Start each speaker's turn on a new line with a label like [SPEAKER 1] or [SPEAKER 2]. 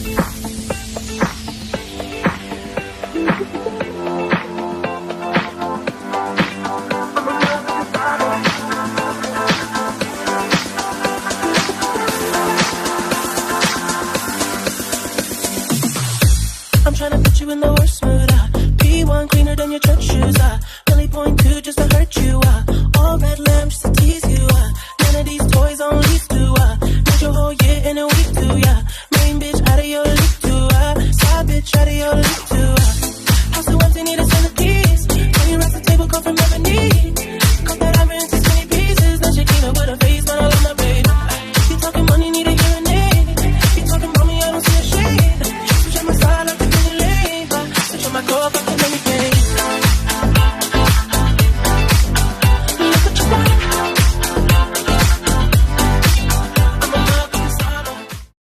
[SPEAKER 1] I'm trying to put you in the worst mood. P1 cleaner than your church shoes.